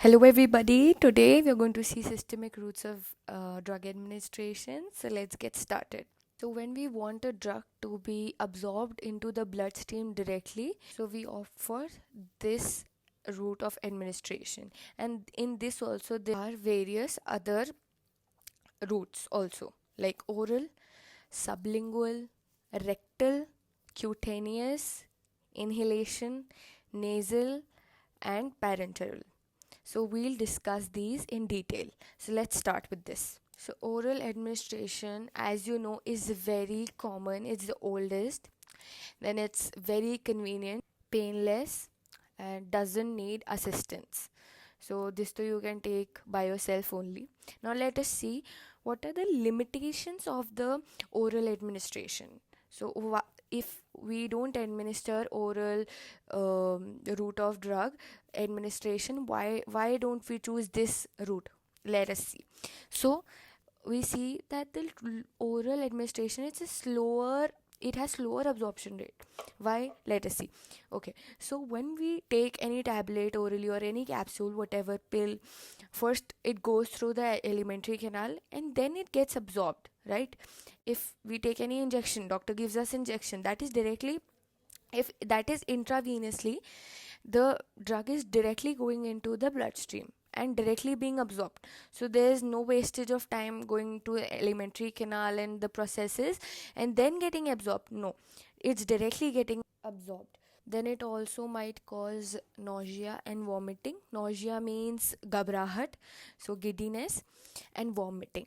Hello, everybody. Today we are going to see systemic routes of drug administration. So let's get started. So when we want a drug to be absorbed into the bloodstream directly, so we offer this route of administration. And in this also there are various other routes also, like oral, sublingual, rectal, cutaneous, inhalation, nasal, and parenteral. So we'll discuss these in detail. So let's start with this. So oral administration, as you know, is very common. It's the oldest. Then it's very convenient, painless, and doesn't need assistance. So this too you can take by yourself only. Now let us see what are the limitations of the oral administration. So if we don't administer oral route of drug administration, why don't we choose this route? Let us see. So we see that the oral administration, it has slower absorption rate. Why? Let us see. Okay, so when we take any tablet orally or any capsule, whatever pill, first it goes through the alimentary canal and then it gets absorbed, right? If we take any injection, doctor gives us injection, that is directly, if that is intravenously, the drug is directly going into the bloodstream and directly being absorbed. So there is no wastage of time going to alimentary canal and the processes and then getting absorbed. No, it's directly getting absorbed. Then it also might cause nausea and vomiting. Nausea means ghabrahat, so giddiness, and vomiting.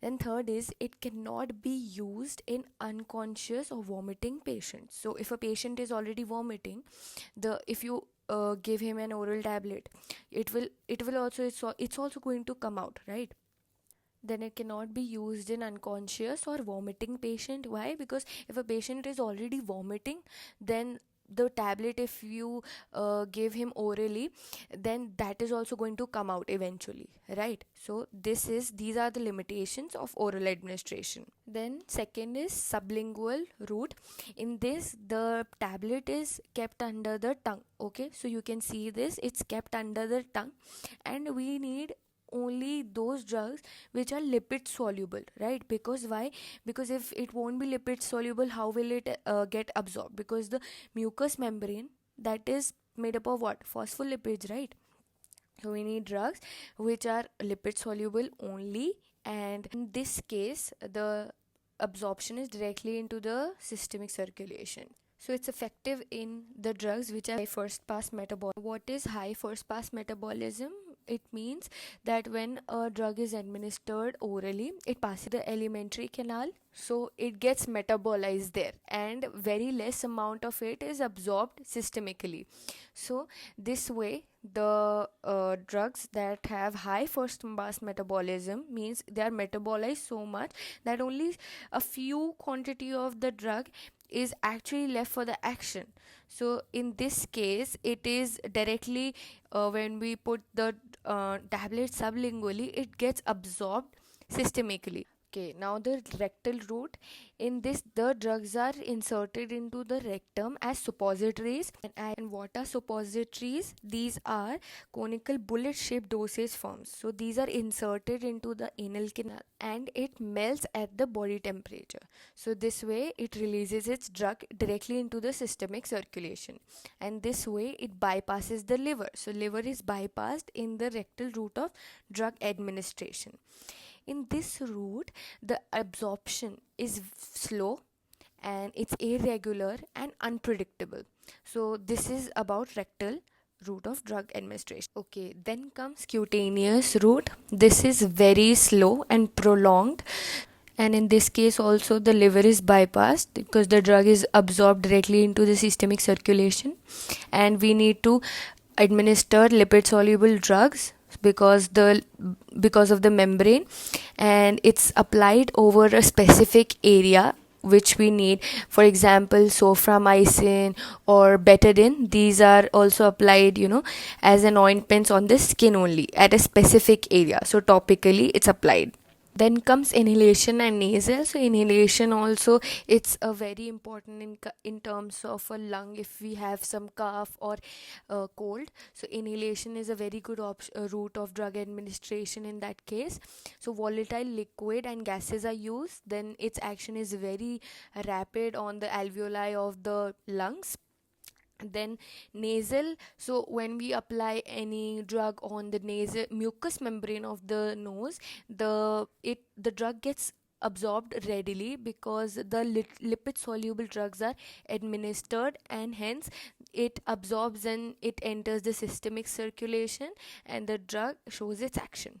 Then third is it cannot be used in unconscious or vomiting patients. So if a patient is already vomiting, if you give him an oral tablet, it's also going to come out, right? Then it cannot be used in unconscious or vomiting patient. Why? Because if a patient is already vomiting, then the tablet, if you give him orally, then that is also going to come out eventually, right? So these are the limitations of oral administration. Then second is sublingual route. In this, the tablet is kept under the tongue. Okay, so you can see this, it's kept under the tongue, and we need only those drugs which are lipid soluble, right? Because why? Because if it won't be lipid soluble, how will it get absorbed? Because the mucous membrane, that is made up of what? Phospholipids, right? So we need drugs which are lipid soluble only, and in this case the absorption is directly into the systemic circulation. So it's effective in the drugs which are high first pass metabolism. What is high first pass metabolism? It means that when a drug is administered orally, it passes the alimentary canal, so it gets metabolized there, and very less amount of it is absorbed systemically. So this way, the drugs that have high first pass metabolism means they are metabolized so much that only a few quantity of the drug is actually left for the action. So in this case, it is directly, when we put the tablet sublingually, it gets absorbed systemically. Okay, now the rectal route. In this, the drugs are inserted into the rectum as suppositories. And what are suppositories? These are conical bullet-shaped dosage forms. So these are inserted into the anal canal and it melts at the body temperature. So this way, it releases its drug directly into the systemic circulation. And this way, it bypasses the liver. So liver is bypassed in the rectal route of drug administration. In this route, the absorption is slow and it's irregular and unpredictable. So this is about rectal route of drug administration. Okay, then comes cutaneous route. This is very slow and prolonged, and in this case also the liver is bypassed because the drug is absorbed directly into the systemic circulation, and we need to administer lipid soluble drugs because of the membrane, and it's applied over a specific area which we need. For example, soframycin or betadine, these are also applied, as an ointments on the skin only at a specific area, so topically it's applied. Then comes inhalation and nasal. So inhalation also, it's a very important in terms of a lung if we have some cough or cold. So inhalation is a very good route of drug administration in that case. So volatile liquid and gases are used, then its action is very rapid on the alveoli of the lungs. Then nasal, so when we apply any drug on the nasal mucous membrane of the nose, the drug gets absorbed readily because the lipid soluble drugs are administered, and hence it absorbs and it enters the systemic circulation and the drug shows its action.